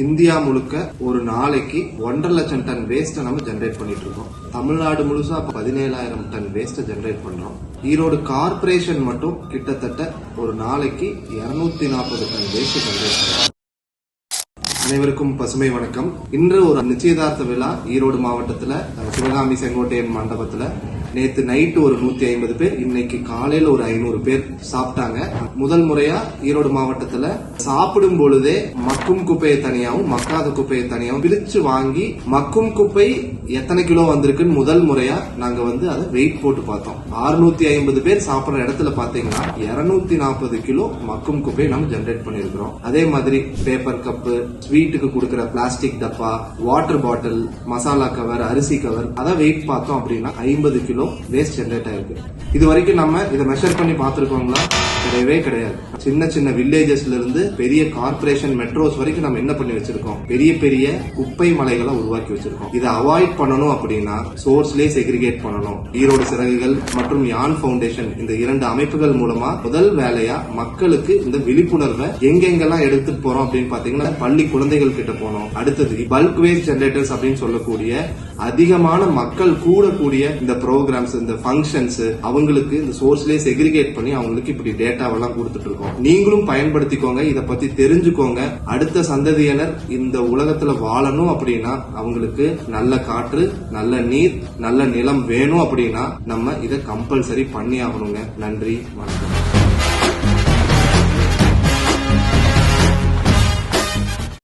India முழுக்க ஒரு நாளைக்கு 1.5 லட்சம் டன் வேஸ்ட் நம்ம ஜெனரேட் பண்ணிட்டு இருக்கோம். தமிழ்நாடு முழுசா 17,000 டன் வேஸ்ட் ஜெனரேட் பண்றோம். ஈரோடு கார்பரேஷன் மட்டும் கிட்டத்தட்ட ஒரு நாளைக்கு 240 டன் வேஸ்ட் ஜெனரேட் பண்றோம். அனைவருக்கும் பசுமை வணக்கம். இன்று ஒரு நிச்சயதார்த்த விழா ஈரோடு மாவட்டத்துல சிவகாமி செங்கோட்டையன் மண்டபத்துல நேத்து நைட்டு ஒரு 150 பேர், இன்னைக்கு காலையில ஒரு 500 பேர் சாப்பிட்டாங்க. முதல் முறையா ஈரோடு மாவட்டத்துல சாப்பிடும் பொழுதே மக்கும் குப்பையை தனியாவும் மக்காத குப்பையை தனியாவும் பிரிச்சு வாங்கி மக்கும் குப்பை எத்தனை கிலோ வந்திருக்குன்னு முதல் முறையா நாங்க அதை வெயிட் போட்டு பார்த்தோம். 650 பேர் சாப்பிடுற இடத்துல பாத்தீங்கன்னா 240 கிலோ மக்கும் குப்பையை நம்ம ஜெனரேட் பண்ணிருக்கிறோம். அதே மாதிரி பேப்பர் கப்பு, ஸ்வீட்டுக்கு கொடுக்கிற பிளாஸ்டிக் டப்பா, வாட்டர் பாட்டில், மசாலா கவர், அரிசி கவர், அதை வெயிட் பார்த்தோம் அப்படின்னா 50 கிலோ வேஸ்ட் ஜெனரேட் ஆயிருக்கு. இது வரைக்கும் நம்ம இதை மெஷர் பண்ணி பார்த்திருக்கோங்களா? கிடையவே கிடையாது. சின்ன சின்ன வில்லேஜஸ்ல இருந்து பெரிய கார்பரேஷன் மெட்ரோஸ் வரைக்கும் நம்ம என்ன பண்ணி வச்சிருக்கோம்? பெரிய பெரிய குப்பை மலைகளை உருவாக்கி வச்சிருக்கோம். இதை அவாய்ட் பண்ணணும் அப்படின்னா சோர்ஸ்லேயே செக்ரிகேட் பண்ணணும். ஈரோடு சிறகுகள் மற்றும் யான் பவுண்டேஷன் இந்த 2 அமைப்புகள் மூலமா முதல் வேலையா மக்களுக்கு இந்த விழிப்புணர்வை எங்கெங்கெல்லாம் எடுத்துட்டு போறோம் அப்படின்னு பாத்தீங்கன்னா பள்ளி குழந்தைகள் கிட்ட போனோம். அடுத்தது பல்க் வேஸ்ட் ஜெனரேட்டர்ஸ் அப்படின்னு சொல்லக்கூடிய அதிகமான மக்கள் கூடக்கூடிய இந்த ப்ரோக்ராம்ஸ், இந்த ஃபங்க்ஷன்ஸ், அவங்களுக்கு இந்த சோர்ஸ்லேயே செக்ரிகேட் பண்ணி அவங்களுக்கு இப்படி டேட்டாவெல்லாம் கொடுத்துட்டு இருக்கோம். நீங்களும் பயன்படுத்திக்கோங்க, இதை பத்தி தெரிஞ்சுக்கோங்க. அடுத்த சந்ததியினர் இந்த உலகத்துல வாழணும் அப்படின்னா அவங்களுக்கு நல்ல காற்று, நல்ல நீர், நல்ல நிலம் வேணும் அப்படின்னா நம்ம இதை கம்பல்சரி பண்ணி ஆகணுங்க. நன்றி, வணக்கம்.